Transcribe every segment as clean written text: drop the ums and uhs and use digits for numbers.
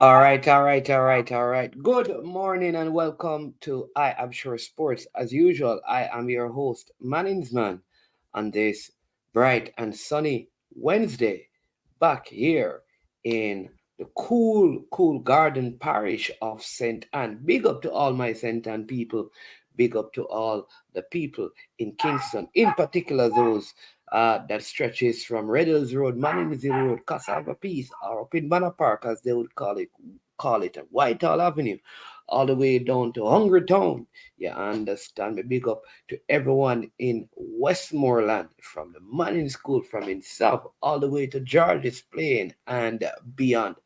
All right. Good morning and welcome to I Am Sure Sports. As usual, I am your host, Manningsman, on this bright and sunny Wednesday, back here in the cool garden parish of St. Anne. Big up to all my St. Anne people. Big up to all the people in Kingston, in particular those that stretches from Red Hills Road, Manningsy Road, Cassava Peace, or up in Banner Park, as they would call it Whitehall Avenue, all the way down to Hungry Town. You understand me? Big up to everyone in Westmoreland, from the Manning School, from in South, all the way to George's Plain and beyond.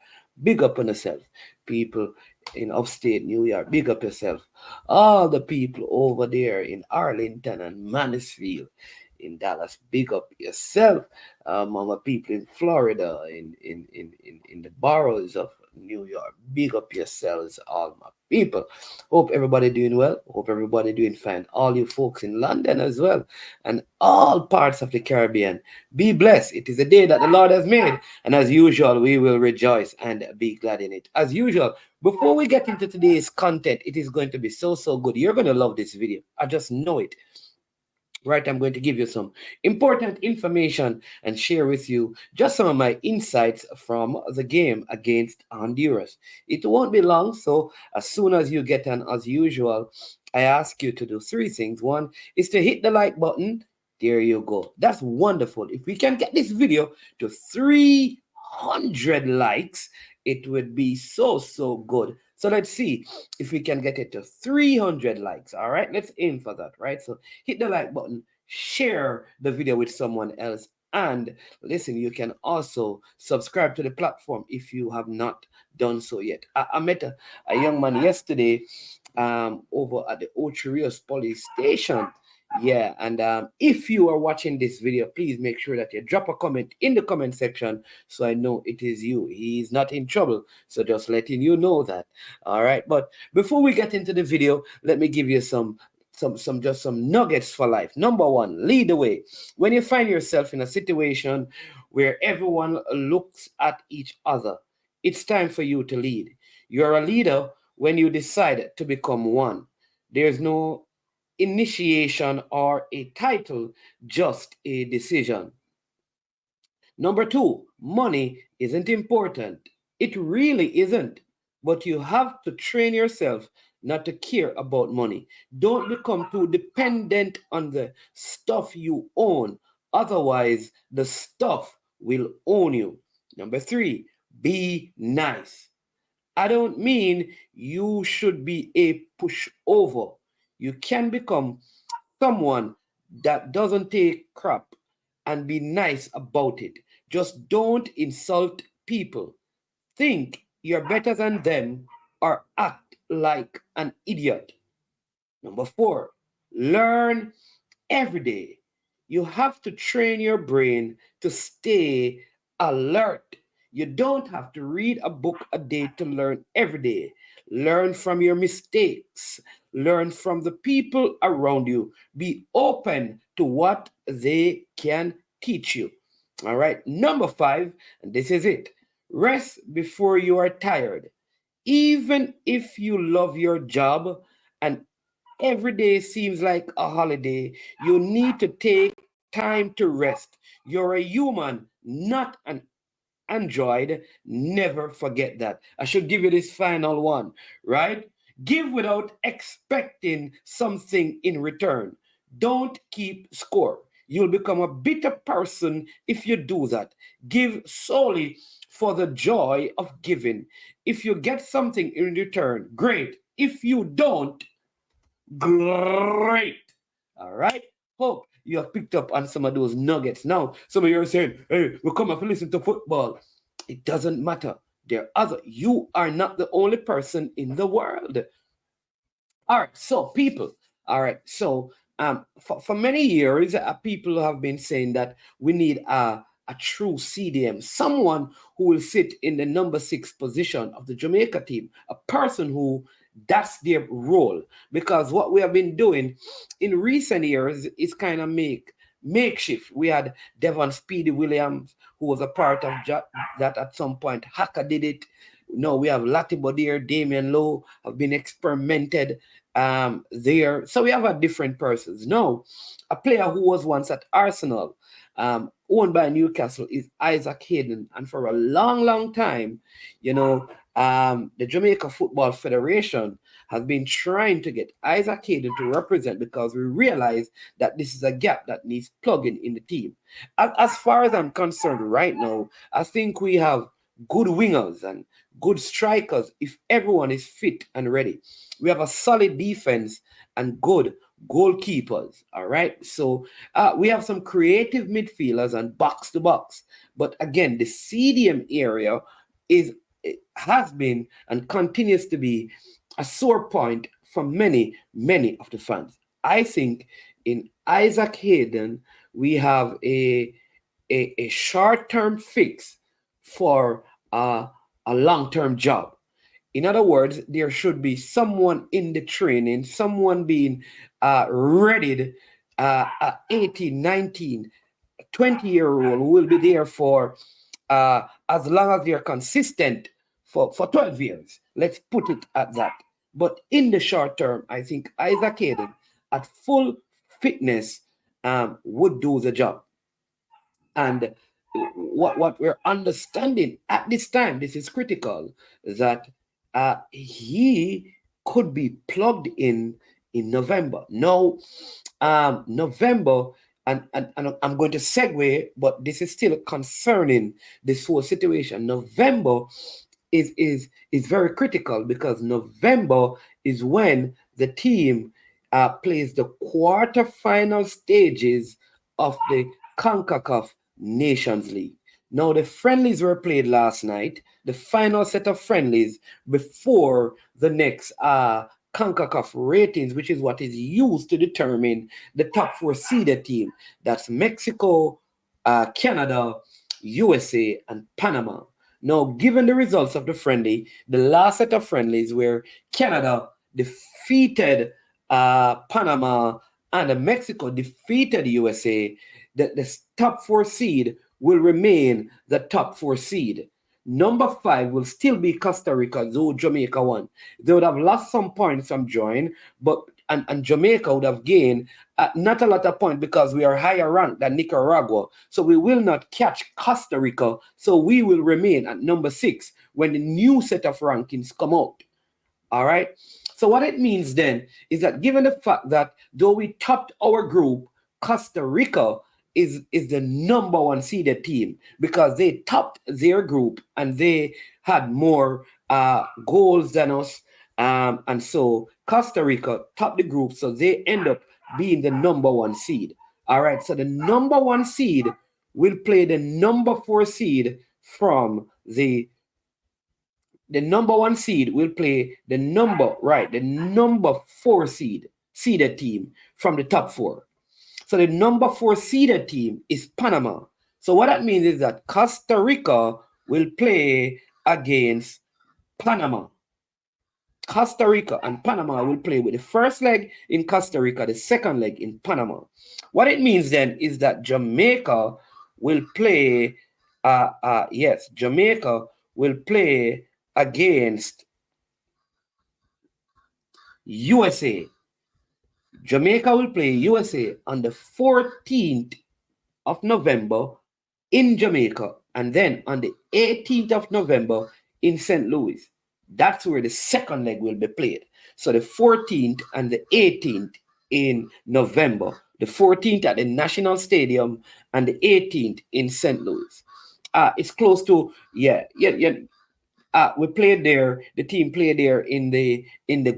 Big up on yourself, people in upstate New York. Big up yourself. All the people over there in Arlington and Mansfield, in Dallas. Big up yourself. Mama people in Florida, in the boroughs of New York. Big up yourselves, all my people. Hope everybody doing well. Hope everybody doing fine. All you folks in London as well, and all parts of the Caribbean. Be blessed. It is a day that the Lord has made, and as usual, we will rejoice and be glad in it. As usual, before we get into today's content, it is going to be so good. You're going to love this video. I just know it. Right, I'm going to give you some important information and share with you just some of my insights from the game against Honduras. It won't be long, so as soon as you get on, as usual, I ask you to do three things. One is to hit the like button. There you go. That's wonderful. If we can get this video to 300 likes, it would be so good. So let's see if we can get it to 300 likes. All right, let's aim for that, right? So hit the like button, share the video with someone else, and listen, you can also subscribe to the platform if you have not done so yet. I met a young man yesterday over at the Ocho Rios police station. Yeah, and if you are watching this video, please make sure that you drop a comment in the comment section so I know it is you. He's not in trouble, so just letting you know that. All right, but before we get into the video, let me give you some nuggets for life. Number one, lead the way. When you find yourself in a situation where everyone looks at each other, it's time for you to lead. You're a leader when you decide to become one. There's no initiation or a title, just a decision. Number two, money isn't important. It really isn't. But you have to train yourself not to care about money. Don't become too dependent on the stuff you own. Otherwise, the stuff will own you. Number three, be nice. I don't mean you should be a pushover. You can become someone that doesn't take crap and be nice about it. Just don't insult people. Think you're better than them or act like an idiot. Number four, learn every day. You have to train your brain to stay alert. You don't have to read a book a day to learn every day. Learn from your mistakes. Learn from the people around you. Be open to what they can teach you. All right. Number five, and this is it, rest before you are tired. Even if you love your job and every day seems like a holiday, you need to take time to rest. You're a human, not an android. Never forget that. I should give you this final one, right? Give without expecting something in return. Don't keep score. You'll become a bitter person if you do that. Give solely for the joy of giving. If you get something in return, great. If you don't, great. All right. Hope you have picked up on some of those nuggets. Now, some of you are saying, hey, we'll come up and listen to football. It doesn't matter. There are other. You are not the only person in the world. All right. So, people. All right. So, for many years, people have been saying that we need a true CDM, someone who will sit in the number six position of the Jamaica team, a person who that's their role. Because what we have been doing in recent years is kind of makeshift. We had Devon Speedy Williams, who was a part of that at some point. Haka did it. No, we have Latibo there, Damian Lowe have been experimented there. So we have a different persons. No, a player who was once at Arsenal, owned by Newcastle, is Isaac Hayden. And for a long, long time, the Jamaica Football Federation has been trying to get Isaac Hayden to represent because we realize that this is a gap that needs plugging in the team. As far as I'm concerned right now, I think we have good wingers and good strikers if everyone is fit and ready. We have a solid defense and good goalkeepers. All right. So we have some creative midfielders and box to box. But again, the CDM area is it has been and continues to be a sore point for many, many of the fans. I think in Isaac Hayden, we have a short-term fix for a long-term job. In other words, there should be someone in the training, someone being readied at 18, 19, 20-year-old who will be there for as long as they're consistent for 12 years. Let's put it at that. But in the short term, I think Isaac Hayden at full fitness would do the job. And what we're understanding at this time, this is critical, that he could be plugged in November. No, November, and I'm going to segue, but this is still concerning this whole situation. November is very critical because November is when the team plays the quarterfinal stages of the CONCACAF Nations League. Now, the friendlies were played last night, the final set of friendlies before the next CONCACAF ratings, which is what is used to determine the top four seeded team. That's Mexico, Canada, USA, and Panama. Now, given the results of the friendly, the last set of friendlies where Canada defeated Panama and Mexico defeated USA, the top four seed will remain the top four seed. Number 5 will still be Costa Rica, though Jamaica won. They would have lost some points from join, but and Jamaica would have gained not a lot of points because we are higher ranked than Nicaragua. So we will not catch Costa Rica. So we will remain at number 6 when the new set of rankings come out. All right. So what it means then is that given the fact that though we topped our group, Costa Rica is the number 1 seeded team because they topped their group and they had more goals than us. And so Costa Rica topped the group, so they end up being the number 1 seed. All right. So the number 1 seed will play the number 4 seed from the number 1 seed will play the number 4 seeded team from the top 4. So the number 4 seeded team is Panama. So what that means is that Costa Rica will play against Panama. Costa Rica and Panama will play with the first leg in Costa Rica, the second leg in Panama. What it means then is that Jamaica will play, Jamaica will play against USA. Jamaica will play USA on the 14th of November in Jamaica, and then on the 18th of November in St. Louis. That's where the second leg will be played. So the 14th and the 18th in November. The 14th at the National Stadium and the 18th in St. Louis. It's close to, we played there. The team played there in the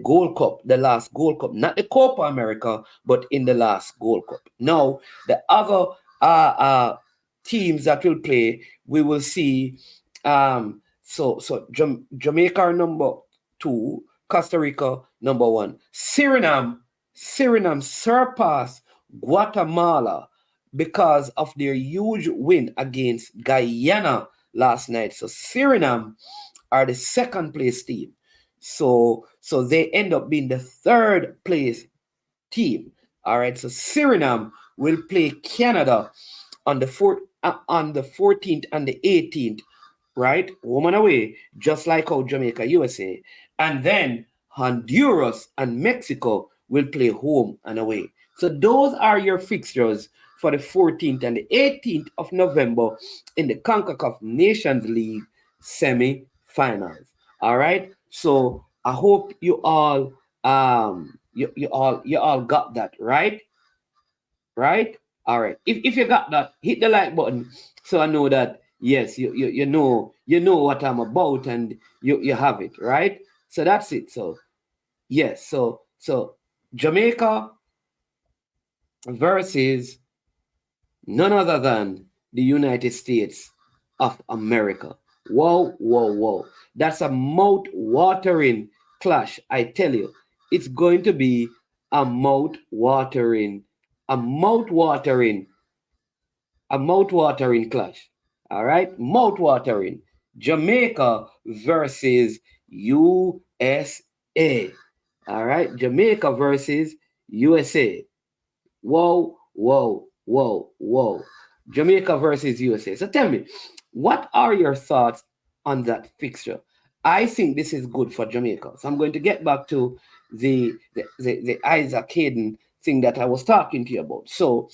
Gold Cup, the last Gold Cup, not the Copa America, but in the last Gold Cup. Now the other teams that will play, we will see. Jamaica are number 2, Costa Rica number 1. Suriname surpassed Guatemala because of their huge win against Guyana last night. So Suriname are the second place team. So they end up being the third place team. All right. So Suriname will play Canada on the 14th and the 18th right? Home and away, just like how Jamaica, USA. And then Honduras and Mexico will play home and away. So those are your fixtures for the 14th and the 18th of November in the CONCACAF Nations League semi-finals. All right. So I hope you all got that right. Right? All right. If you got that, hit the like button so I know that yes, you know what I'm about and you have it, right? So that's it. So yes, so Jamaica versus none other than the United States of America. Whoa, whoa, whoa. That's a mouth watering clash. I tell you, it's going to be a mouth watering clash. All right, mouth watering. Jamaica versus USA. All right, Jamaica versus USA. Whoa, whoa, whoa, whoa. Jamaica versus USA. So tell me, what are your thoughts on that fixture? I think this is good for Jamaica. So I'm going to get back to the Isaac Hayden thing that I was talking to you about. So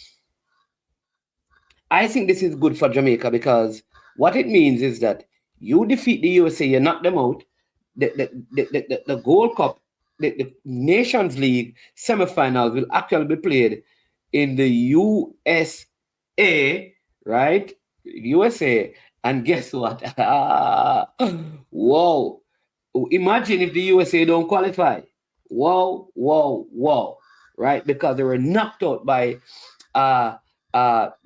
I think this is good for Jamaica because what it means is that you defeat the USA, you knock them out. The Gold Cup, the Nations League semifinals will actually be played in the USA, right? USA. And guess what? Whoa. Imagine if the USA don't qualify. Whoa, whoa, whoa. Right? Because they were knocked out by uh,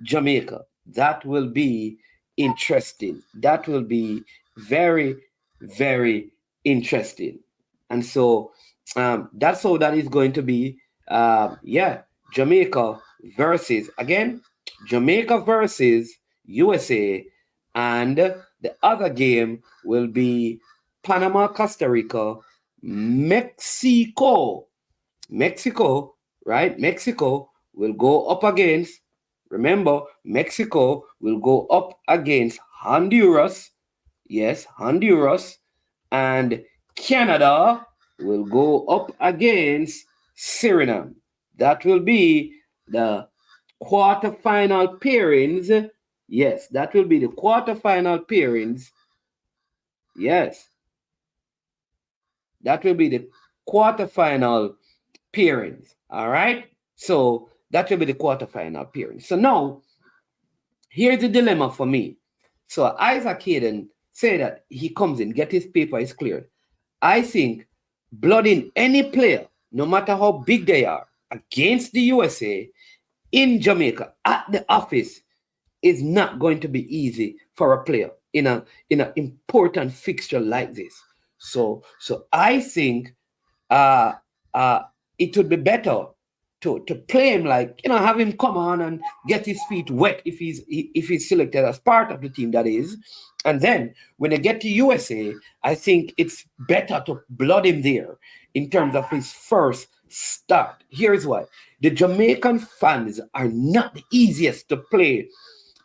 Jamaica. That will be interesting. That will be very, very interesting. And so that's how that is going to be. Yeah, Jamaica versus, again, Jamaica versus USA. And the other game will be Panama, Costa Rica, Mexico. Mexico, right? Mexico will go up against, remember, Mexico will go up against Honduras. Yes, Honduras. And Canada will go up against Suriname. That will be the quarterfinal pairings. Yes, that will be the quarterfinal pairings. Yes, that will be the quarterfinal pairings. All right. So that will be the quarterfinal pairings. So now, here's the dilemma for me. So Isaac Hayden say that he comes in, get his paper is cleared. I think blooding any player, no matter how big they are, against the USA in Jamaica at the office is not going to be easy for a player in an important fixture like this. So I think uh, uh, it would be better to play him, like, have him come on and get his feet wet if he's selected as part of the team, that is. And then when they get to USA, I think it's better to blood him there in terms of his first start. Here's why: the Jamaican fans are not the easiest to play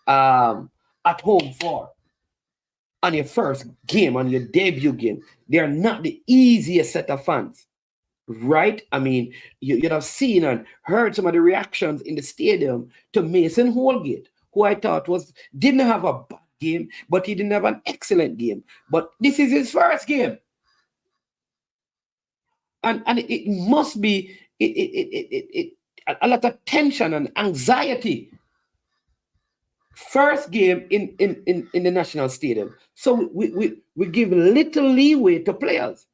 at home for on your first game, on your debut game. They are not the easiest set of fans, right? I mean, you'd have seen and heard some of the reactions in the stadium to Mason Holgate, who I thought didn't have a bad game, but he didn't have an excellent game. But this is his first game, and it must be a lot of tension and anxiety. First game in the national stadium, so we give little leeway to players.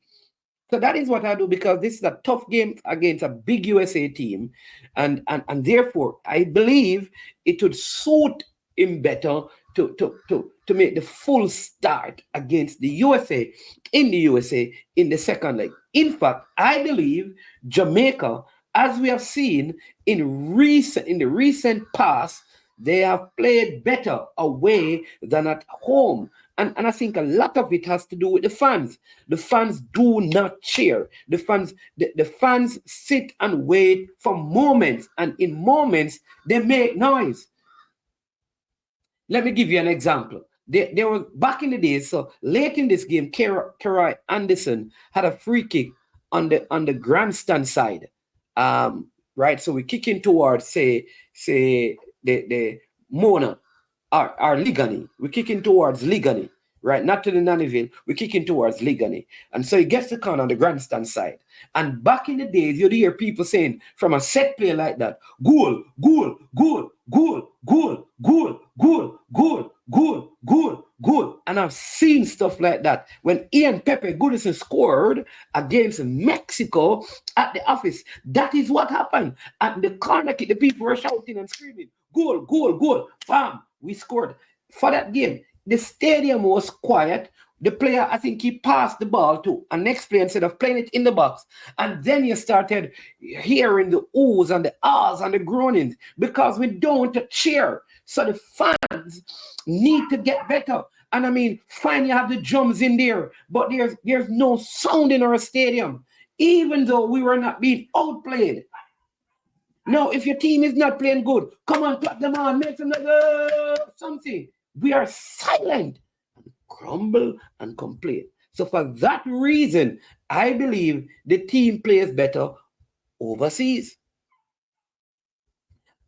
So that is what I do, because this is a tough game against a big USA team, and therefore I believe it would suit him better to make the full start against the USA in the second leg. In fact, I believe Jamaica, as we have seen in the recent past, they have played better away than at home. And I think a lot of it has to do with the fans. The fans do not cheer. The fans sit and wait for moments, and in moments they make noise. Let me give you an example. They were back in the days. So late in this game, Keroy Anderson had a free kick on the grandstand side. Right. So we're kicking towards say the Mona or Ligani. We're kicking towards Ligani. Right, not to the Nannyville, we're kicking towards Ligani. And so he gets the corner on the grandstand side. And back in the days, you'd hear people saying from a set play like that, goal, goal, goal, goal, goal, goal, goal, goal, goal, goal, goal. And I've seen stuff like that. When Ian Pepe Goodison scored against Mexico at the office, that is what happened. At the corner kick, the people were shouting and screaming, goal, goal, goal. Bam, we scored. For that game, the stadium was quiet. The player, I think he passed the ball to a next player instead of playing it in the box. And then you started hearing the oohs and the ahs and the groanings because we don't cheer. So the fans need to get better. And I mean, fine, you have the drums in there, but there's no sound in our stadium, even though we were not being outplayed. Now, if your team is not playing good, come on, clap them on, make some something. We are silent, grumble and complain. So for that reason, I believe the team plays better overseas.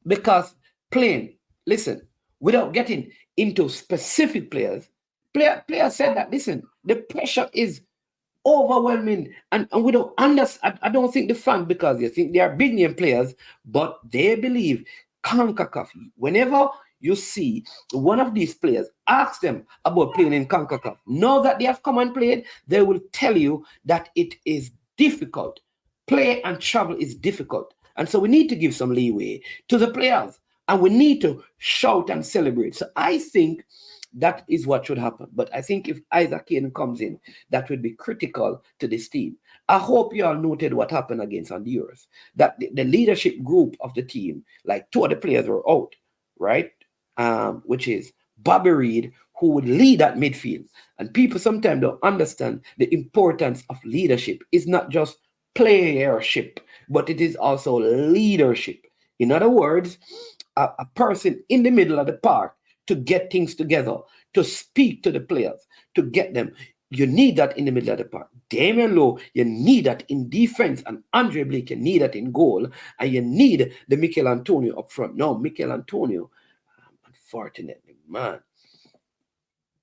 Because plain, listen, without getting into specific players, player said that, listen, the pressure is overwhelming, and we don't understand. I don't think the fans, because you think they are big name players, but they believe CONCACAF. Whenever you see one of these players, ask them about playing in CONCACAF. Now that they have come and played, they will tell you that it is difficult. Play and travel is difficult. And so we need to give some leeway to the players, and we need to shout and celebrate. So I think that is what should happen. But I think if Isaac Hayden comes in, that would be critical to this team. I hope you all noted what happened against Honduras, that the leadership group of the team, like two of the players were out, right? Which is Bobby Reed, who would lead that midfield. And people sometimes don't understand the importance of leadership. It's not just playership, but it is also leadership. In other words, a person in the middle of the park to get things together, to speak to the players, to get them. You need that in the middle of the park. Damian Lowe, you need that in defense, and Andre Blake, you need that in goal, and you need the Mikel Antonio up front. No, Mikel Antonio, unfortunately, man,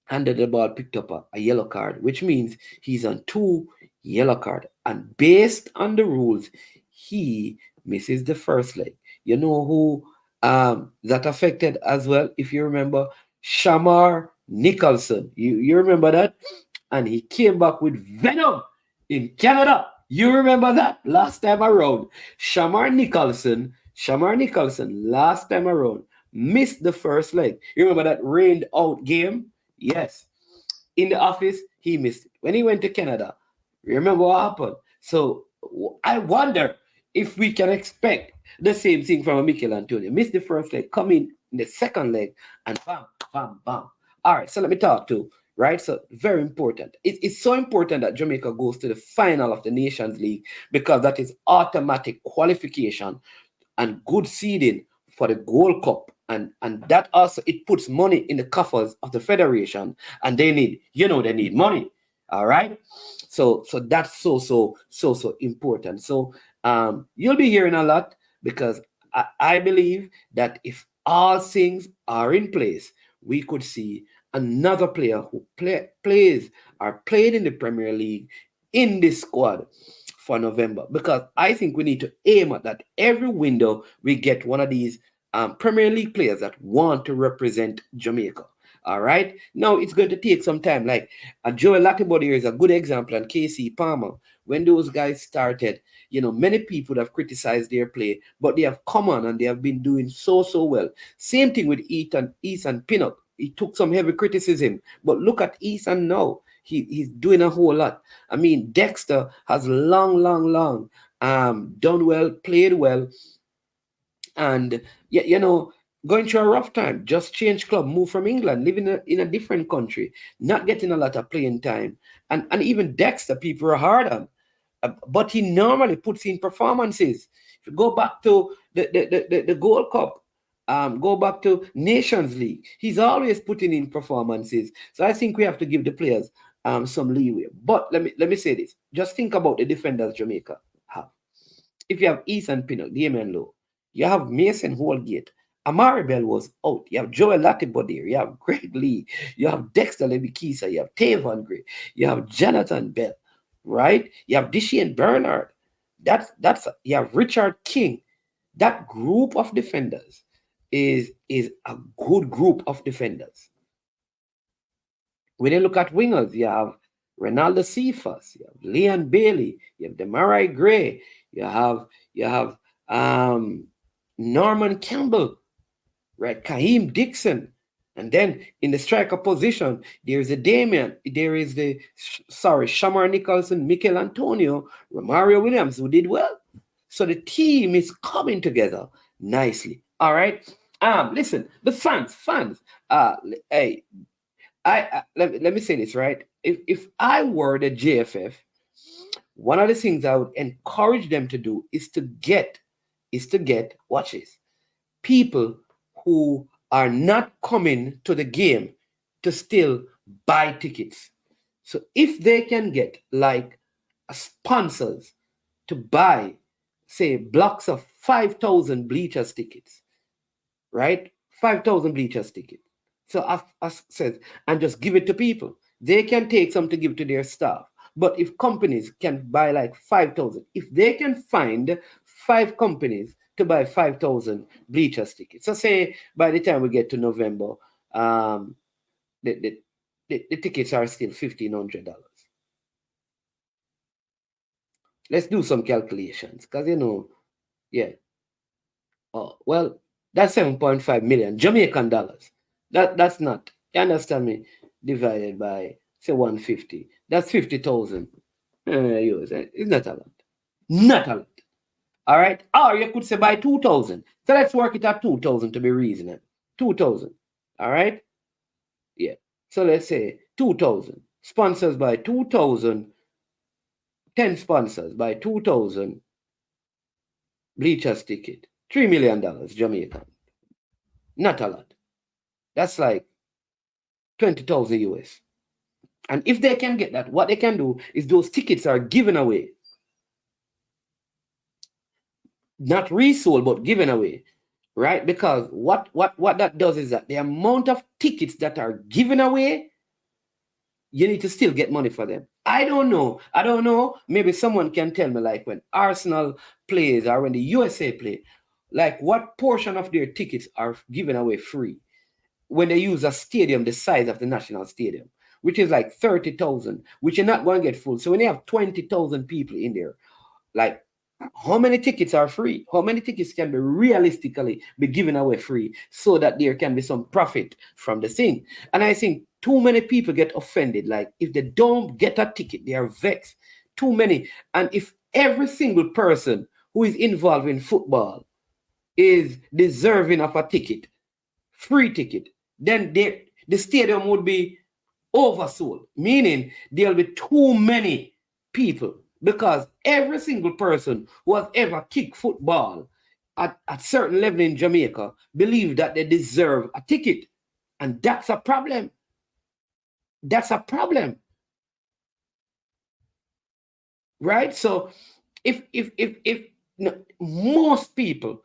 handed the ball, picked up a yellow card, which means he's on 2 yellow card. And based on the rules, he misses the first leg. You know who that affected as well, if you remember? Shamar Nicholson. You remember that? And he came back with venom in Canada. You remember that last time around? Shamar Nicholson, last time around, missed the first leg. You remember that rained out game? Yes. In the office, he missed it. When he went to Canada, remember what happened? So I wonder if we can expect the same thing from a Mikel Antonio. Miss the first leg, come in the second leg, and bam, bam, bam. All right, so let me talk to, right? So very important. It's so important that Jamaica goes to the final of the Nations League, because that is automatic qualification and good seeding for the Gold Cup. And that also, it puts money in the coffers of the federation, and they need money. All right. So that's so important. So you'll be hearing a lot, because I believe that if all things are in place, we could see another player who plays or played in the Premier League in this squad for November, because I think we need to aim at that. Every window we get one of these Premier League players that want to represent Jamaica. All right. Now it's going to take some time. Like Joel Latibody is a good example, and KC Palmer. When those guys started, many people have criticized their play, but they have come on and they have been doing so well. Same thing with Ethan Pinnock. He took some heavy criticism, but look at Ethan now. He's doing a whole lot. I mean, Dexter has long done well, played well, and going through a rough time. Just change club, move from England, live in a different country, not getting a lot of playing time, and even Dexter, people are hard on, but he normally puts in performances. If you go back to the Gold Cup, Go back to Nations League. He's always putting in performances. So I think we have to give the players some leeway. But let me say this. Just think about the defenders Jamaica have. If you have Ethan Pinnock, Damian Lowe, you have Mason Holgate, Amari Bell was out. You have Joel Latibodier, you have Greg Lee, you have Dexter Lebikisa, you have Tavon Gray, you have Jonathan Bell, right? You have Deshane Bernard. That's you have Richard King. That group of defenders is a good group of defenders. When you look at wingers, you have Ronaldo Cephas, you have Leon Bailey, you have Demarai Gray, you have um, Norman Campbell, right? Kaheem Dixon. And then in the striker position, there is a Damian, there is Shamar Nicholson, Mikel Antonio, Romario Williams, who did well. So the team is coming together nicely. All right. Listen, the fans. Hey, let me say this, right? If I were the JFF, one of the things I would encourage them to do is to get watch this, people who are not coming to the game to still buy tickets. So if they can get like sponsors to buy, say, blocks of 5,000 bleachers tickets, right? 5,000 bleachers ticket. So as says, and just give it to people. They can take some to give to their staff. But if companies can buy like 5,000, if they can find 5 companies to buy 5,000 bleachers tickets, so say by the time we get to November, um, the, the, the tickets are still $1,500. Let's do some calculations because, yeah. Oh, well, that's 7.5 million Jamaican dollars. That's not, you understand me, divided by say 150. That's 50,000 euros. It's not a lot. Not a lot. All right. Or you could say by 2,000. So let's work it at 2,000 to be reasonable. 2,000. All right. Yeah. So let's say 2,000. Sponsors by 2,000. 10 sponsors by 2,000. Bleachers ticket. $3 million Jamaican. Not a lot. That's like 20,000 US. And if they can get that, what they can do is those tickets are given away. Not resold, but given away. Right? Because what that does is that the amount of tickets that are given away, you need to still get money for them. I don't know. Maybe someone can tell me, like when Arsenal plays or when the USA play, like what portion of their tickets are given away free when they use a stadium the size of the national stadium, which is like 30,000, which you're not going to get full. So when you have 20,000 people in there, like how many tickets are free? How many tickets can be realistically be given away free so that there can be some profit from the thing? And I think too many people get offended. Like if they don't get a ticket, they are vexed. Too many. And if every single person who is involved in football is deserving of a ticket, free ticket, then the stadium would be oversold, meaning there'll be too many people because every single person who has ever kicked football at certain level in Jamaica believe that they deserve a ticket. And that's a problem. That's a problem. Right? So if no, most people,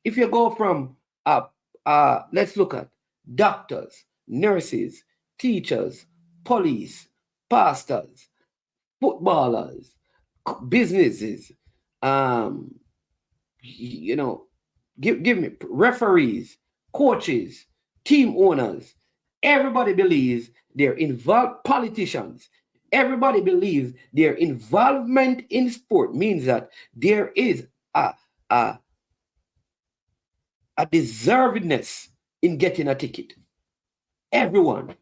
if you go from let's look at doctors, nurses, teachers, police, pastors, footballers, businesses, um, you know, give me referees, coaches, team owners. Everybody believes they're involved. Politicians. Everybody believes their involvement in sport means that there is a, a deservedness in getting a ticket. Everyone.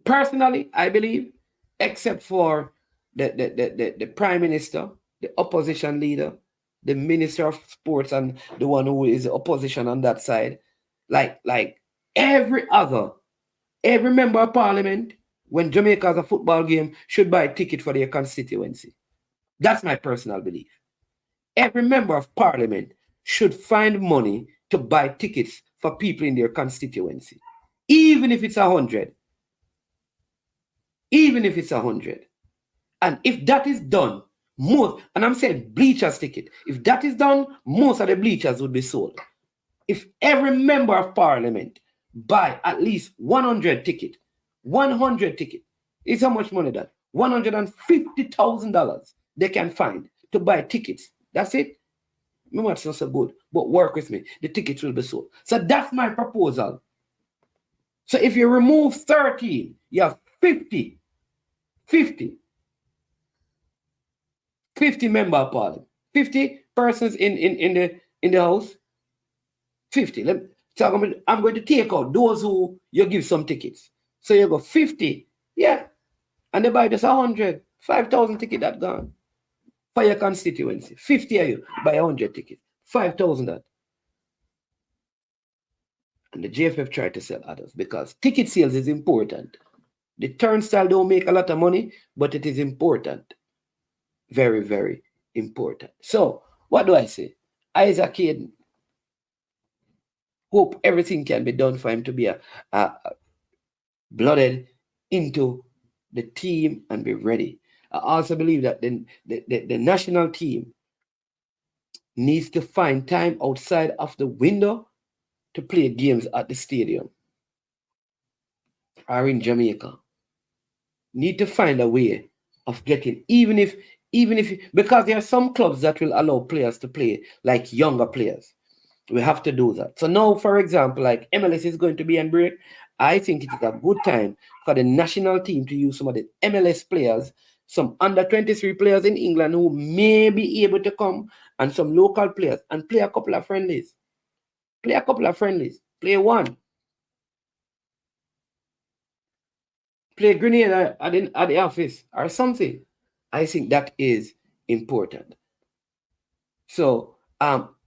Personally, I believe, except for the prime minister, the opposition leader, the minister of sports, and the one who is the opposition on that side, like every member of parliament, when Jamaica has a football game, should buy a ticket for their constituency. That's my personal belief. Every member of parliament should find money to buy tickets for people in their constituency, even if it's 100. Even if it's 100. And if that is done, and I'm saying bleachers ticket, if that is done, most of the bleachers would be sold. If every member of parliament buy at least 100 ticket, 100 ticket, is how much money that? $150,000 they can find to buy tickets. That's it. Remember, it's not so good, but work with me. The tickets will be sold. So that's my proposal. So if you remove 13, you have 50 member of parliament, 50 persons in the house, 50. So I'm going to take out those who you give some tickets. So you go 50, yeah, and they buy just 100, 5,000 tickets that gone for your constituency. 50 of you buy 100 tickets, 5,000 that. And the JFF tried to sell others because ticket sales is important. The turnstile don't make a lot of money, but it is important. Very, very important. So, what do I say? Isaac Hayden, hope everything can be done for him to be a blooded into the team and be ready. I also believe that the national team needs to find time outside of the window to play games at the stadium or in Jamaica. Need to find a way of getting, even if because there are some clubs that will allow players to play like younger players. We have to do that. So now, for example, like MLS is going to be on break. I think it is a good time for the national team to use some of the MLS players, some under 23 players in England who may be able to come, and some local players, and play a couple of friendlies. Play one. Play grenade at the office or something. I think that is important. So,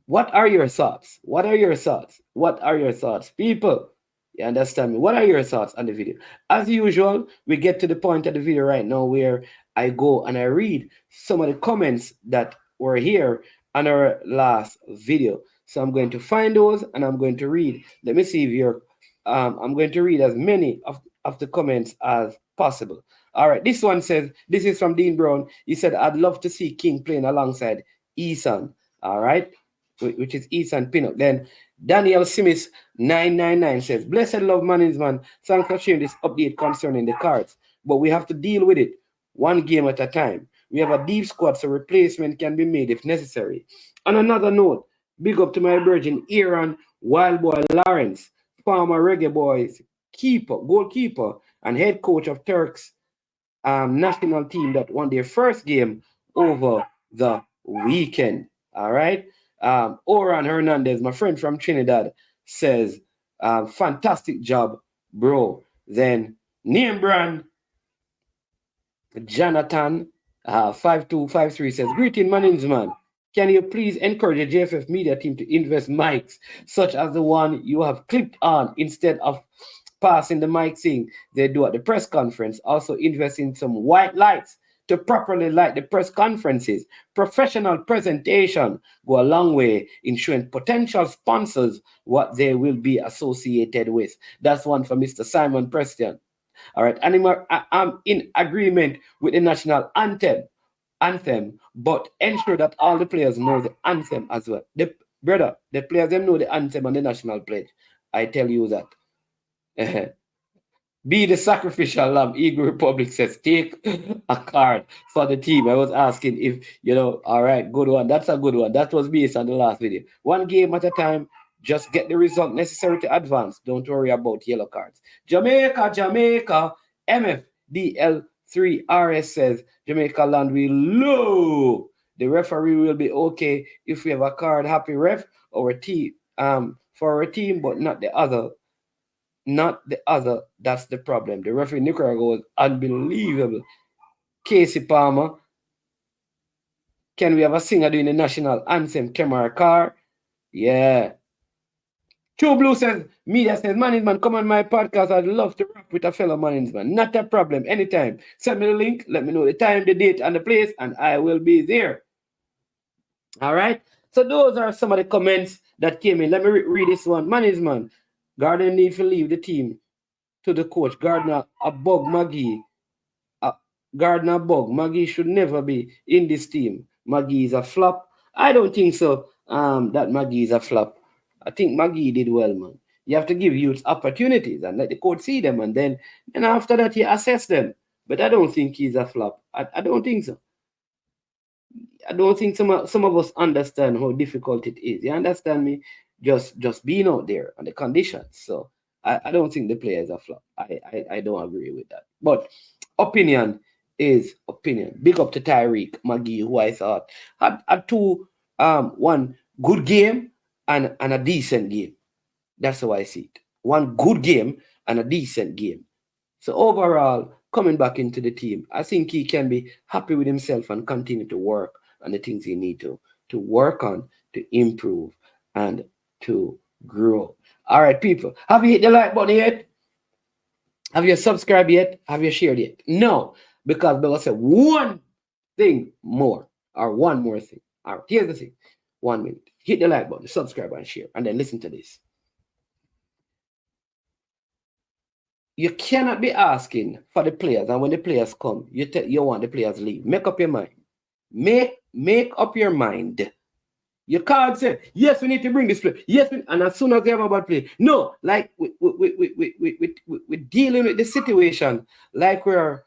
what are your thoughts? What are your thoughts? What are your thoughts, people? You understand me? What are your thoughts on the video? As usual, we get to the point of the video right now where I go and I read some of the comments that were here on our last video. So I'm going to find those and I'm going to read. Let me see if you're. I'm going to read as many of the comments as possible. All right, this one says, this is from Dean Brown. He said, I'd love to see King playing alongside Eason. All right, which is Eason Pinnock. Then Daniel Simis 999 says, blessed love management. Thanks for sharing this update concerning the cards. But we have to deal with it one game at a time. We have a deep squad, so replacement can be made if necessary. On another note, big up to my virgin Aaron Wild Boy Lawrence, former Reggae Boys goalkeeper, and head coach of Turks national team that won their first game over the weekend. All right. Oran Hernandez, my friend from Trinidad, says, fantastic job, bro. Then name brand Jonathan 5253 says, greeting, my name's man. Can you please encourage the JFF media team to invest mics such as the one you have clicked on instead of passing the mic thing they do at the press conference? Also invest in some white lights to properly light the press conferences. Professional presentation go a long way in showing potential sponsors what they will be associated with. That's one for Mr. Simon Preston. All right, I'm in agreement with the national anthem, but ensure that all the players know the anthem as well. The players them know the anthem and the national pledge. I tell you that. Be the sacrificial lamb. Eagle Republic says, take a card for the team. I was asking if, all right, good one. That's a good one. That was based on the last video. One game at a time. Just get the result necessary to advance. Don't worry about yellow cards. Jamaica, MFDL3RS says, Jamaica land we low. The referee will be okay if we have a card happy ref or a team for a team, but not the other. That's the problem. The referee in Nicaragua was unbelievable. Casey Palmer. Can we have a singer doing the national anthem? Kemar Carr. Yeah. True Blue says, media says, management, come on my podcast. I'd love to rap with a fellow management. Not a problem. Anytime. Send me the link. Let me know the time, the date, and the place, and I will be there. All right. So those are some of the comments that came in. Let me read this one. Man. Gardner need to leave the team to the coach. Gardner a bug Maggie. Uh, Gardner bug. Maggie should never be in this team. Maggie is a flop. I don't think so. That Maggie is a flop. I think Maggie did well, man. You have to give youth opportunities and let the coach see them, and then after that you assess them. But I don't think he's a flop. I don't think so. I don't think some of us understand how difficult it is. You understand me? Just being out there and the conditions. So I don't think the players are flop. I don't agree with that. But opinion is opinion. Big up to Tyreek McGee, who I thought had two one good game and a decent game. That's how I see it. One good game and a decent game. So overall, coming back into the team, I think he can be happy with himself and continue to work on the things he need to work on, to improve, and to grow. All right, people, have you hit the like button yet? Have you subscribed yet? Have you shared yet? No, because Bill said one thing more, or one more thing. All right, here's the thing. 1 minute. Hit the like button, subscribe, and share, and then listen to this. You cannot be asking for the players, and when the players come, you want the players leave. Make up your mind. Make up your mind. You can't say, yes, we need to bring this player. Yes, and as soon as they have a bad play. No, like we're dealing with the situation like we're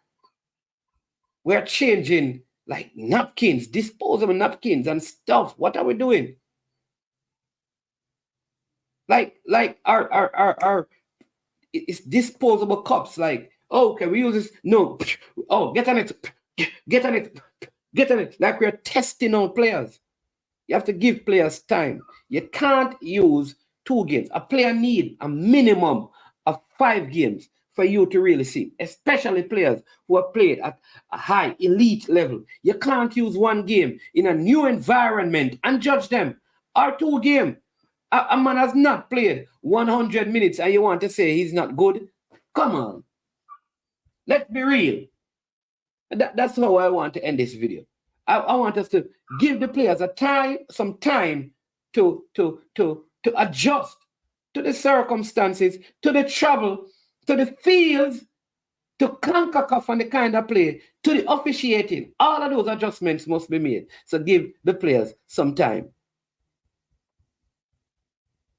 changing like napkins, disposable napkins and stuff. What are we doing? Like our it's disposable cups. Like, oh, okay, we use this. No, oh, get on it, get on it, get on it. Like we're testing out players. You have to give players time. You can't use 2 games. A player need a minimum of 5 games for you to really see, especially players who have played at a high elite level. You can't use 1 game in a new environment and judge them. Or 2 games. A man has not played 100 minutes and you want to say he's not good? Come on. Let's be real. That's how I want to end this video. I want us to give the players some time to adjust to the circumstances, to the travel, to the fields, to CONCACAF and the kind of play, to the officiating. All of those adjustments must be made. So give the players some time.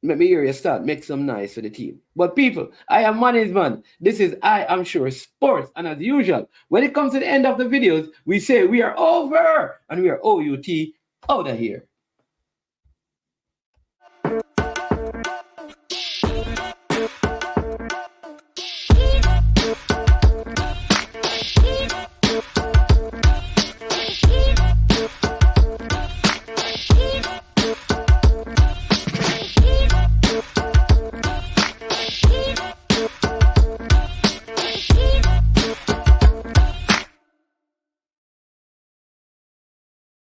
Let me hear you start. Make some noise for the team. But people, I am management. This is I am sure sports. And as usual, when it comes to the end of the videos, we say we are over and we are OUT out of here.